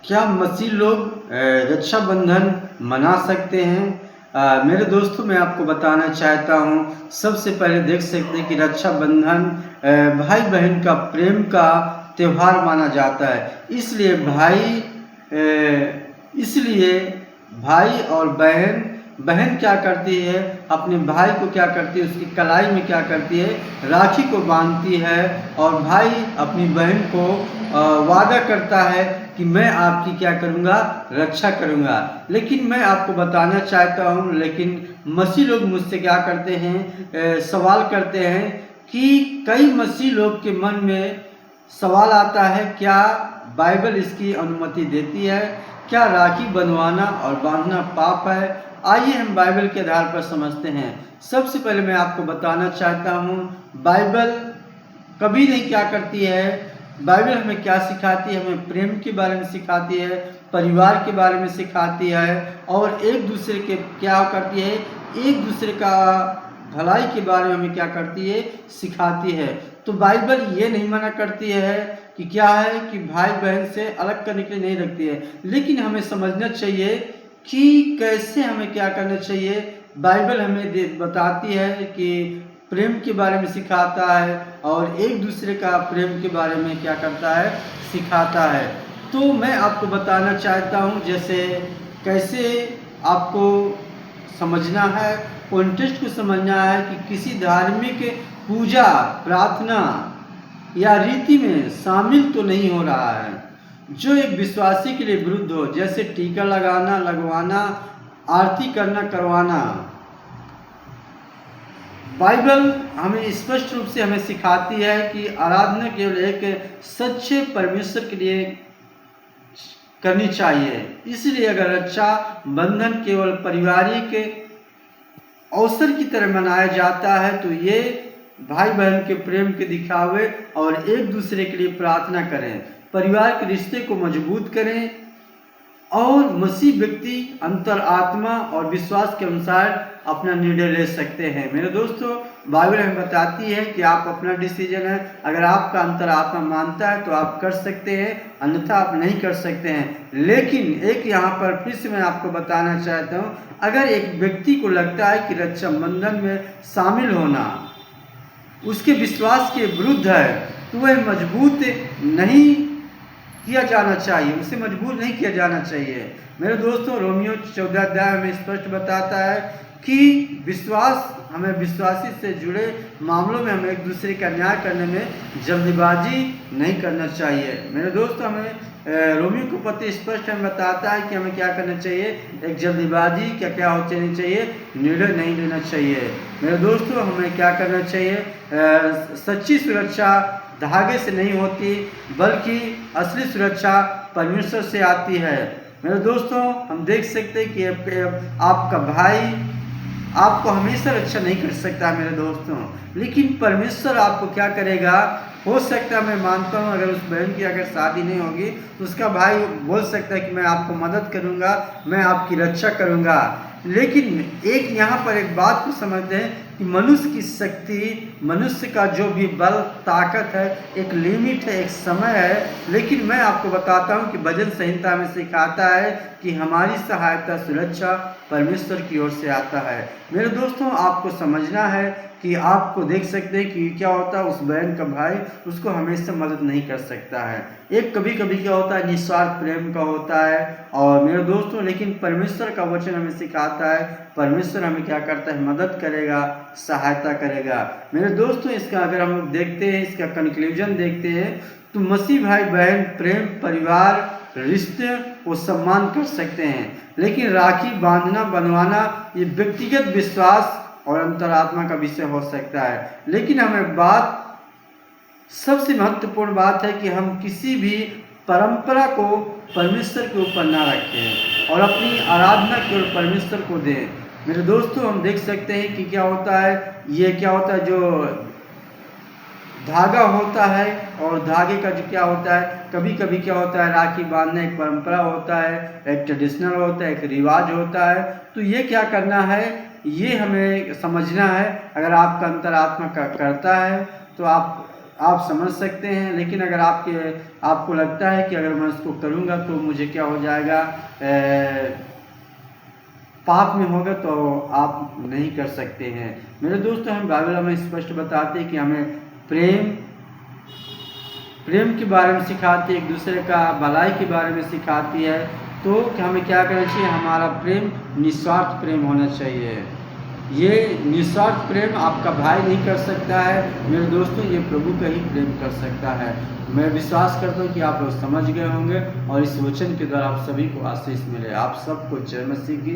क्या मसीह लोग रक्षाबंधन मना सकते हैं? मेरे दोस्तों, मैं आपको बताना चाहता हूँ, सबसे पहले देख सकते हैं कि रक्षाबंधन भाई बहन का प्रेम का त्यौहार माना जाता है। इसलिए भाई और बहन क्या करती है, अपने भाई को क्या करती है, उसकी कलाई में क्या करती है, राखी को बांधती है। और भाई अपनी बहन को वादा करता है कि मैं आपकी क्या करूँगा, रक्षा करूँगा। लेकिन मैं आपको बताना चाहता हूँ, लेकिन मसीह लोग मुझसे क्या करते हैं, सवाल करते हैं कि कई मसीह लोग के मन में सवाल आता है, क्या बाइबल इसकी अनुमति देती है? क्या राखी बंधवाना और बांधना पाप है? आइए हम बाइबल के आधार पर समझते हैं। सबसे पहले मैं आपको बताना चाहता हूँ, बाइबल कभी नहीं क्या करती है, बाइबल हमें क्या सिखाती है, हमें प्रेम के बारे में सिखाती है, परिवार के बारे में सिखाती है, और एक दूसरे के क्या करती है, एक दूसरे का भलाई के बारे में हमें क्या करती है, सिखाती है। तो बाइबल ये नहीं मना करती है कि क्या है कि भाई बहन से अलग करने के लिए नहीं रखती है, लेकिन हमें समझना चाहिए कि कैसे हमें क्या करना चाहिए। बाइबल हमें बताती है कि प्रेम के बारे में सिखाता है, और एक दूसरे का प्रेम के बारे में क्या करता है, सिखाता है। तो मैं आपको बताना चाहता हूँ, जैसे कैसे आपको समझना है, कॉन्टेक्स्ट को समझना है कि किसी धार्मिक पूजा, प्रार्थना या रीति में शामिल तो नहीं हो रहा है जो एक विश्वासी के लिए विरुद्ध हो, जैसे टीका लगाना, लगवाना, आरती करना, करवाना। बाइबल हमें स्पष्ट रूप से हमें सिखाती है कि आराधना केवल एक सच्चे परमेश्वर के लिए करनी चाहिए। इसलिए अगर रक्षा बंधन केवल पारिवारिक अवसर की तरह मनाया जाता है, तो ये भाई बहन के प्रेम के दिखावे और एक दूसरे के लिए प्रार्थना करें, परिवार के रिश्ते को मजबूत करें, और मसीह व्यक्ति अंतर आत्मा और विश्वास के अनुसार अपना निर्णय ले सकते हैं। मेरे दोस्तों, बाइबल हमें बताती है कि आप अपना डिसीजन है, अगर आपका अंतर आत्मा मानता है तो आप कर सकते हैं, अन्यथा आप नहीं कर सकते हैं। लेकिन एक यहाँ पर फिर से मैं आपको बताना चाहता हूँ, अगर एक व्यक्ति को लगता है कि रक्षाबंधन में शामिल होना उसके विश्वास के विरुद्ध है, तो वह मजबूत नहीं किया जाना चाहिए, उसे मजबूर नहीं किया जाना चाहिए। मेरे दोस्तों, रोमियो 14 अध्याय में स्पष्ट बताता है कि हमें विश्वासी से जुड़े मामलों में हमें एक दूसरे का न्याय करने में जल्दबाजी नहीं करना चाहिए। मेरे दोस्तों, हमें रोमियो को पति स्पष्ट हमें बताता है कि हमें क्या करना चाहिए, एक जल्दबाजी क्या हो जानी चाहिए, निर्णय नहीं लेना चाहिए। मेरे दोस्तों, हमें क्या करना चाहिए, सच्ची सुरक्षा धागे से नहीं होती, बल्कि असली सुरक्षा परमेश्वर से आती है। मेरे दोस्तों, हम देख सकते हैं कि आपका भाई आपको हमेशा रक्षा नहीं कर सकता मेरे दोस्तों, लेकिन परमेश्वर आपको क्या करेगा। हो सकता है, मैं मानता हूँ, अगर उस बहन की अगर शादी नहीं होगी तो उसका भाई बोल सकता है कि मैं आपको मदद करूँगा, मैं आपकी रक्षा करूँगा। लेकिन एक यहाँ पर एक बात को समझते हैं कि मनुष्य की शक्ति, मनुष्य का जो भी बल ताकत है, एक लिमिट है, एक समय है। लेकिन मैं आपको बताता हूँ कि भजन संहिता में सिखाता है कि हमारी सहायता, सुरक्षा परमेश्वर की ओर से आता है। मेरे दोस्तों, आपको समझना है कि आपको देख सकते हैं कि क्या होता है, उस बहन का भाई उसको हमेशा मदद नहीं कर सकता है। एक कभी कभी क्या होता है, निस्वार्थ प्रेम का होता है। और मेरे दोस्तों, लेकिन परमेश्वर का वचन हमें सिखाता है, परमेश्वर हमें क्या करता है, मदद करेगा, सहायता करेगा। मेरे दोस्तों, इसका अगर हम लोग देखते हैं, इसका कंक्लूजन देखते हैं, तो मसीह भाई बहन प्रेम, परिवार, रिश्ते को सम्मान कर सकते हैं, लेकिन राखी बांधना, बंधवाना ये व्यक्तिगत विश्वास और अंतरात्मा का विषय हो सकता है। लेकिन हमें सबसे महत्वपूर्ण बात है कि हम किसी भी परंपरा को परमेश्वर के ऊपर ना रखें और अपनी आराधना केवल परमेश्वर को दें। मेरे दोस्तों, हम देख सकते हैं कि क्या होता है, जो धागा होता है, और धागे का जो क्या होता है, कभी कभी क्या होता है, राखी बांधना एक परंपरा होता है, एक ट्रेडिशनल होता है, एक रिवाज होता है। तो ये क्या करना है, ये हमें समझना है। अगर आपका अंतरात्मा का करता है तो आप आप समझ सकते हैं। लेकिन अगर आपको लगता है कि अगर मैं इसको करूँगा तो मुझे क्या हो जाएगा, पाप में होगा, तो आप नहीं कर सकते हैं। मेरे दोस्तों, हम बाइबल हमें स्पष्ट बताते हैं कि हमें प्रेम के बारे में सिखाती है, एक दूसरे का भलाई के बारे में सिखाती है। तो हमें क्या करना चाहिए, हमारा प्रेम निस्वार्थ प्रेम होना चाहिए। ये निस्वार्थ प्रेम आपका भाई नहीं कर सकता है मेरे दोस्तों, ये प्रभु का ही प्रेम कर सकता है। मैं विश्वास करता हूँ कि आप लोग समझ गए होंगे और इस वचन के द्वारा आप सभी को आशीष मिले। आप सबको जय मसीह की।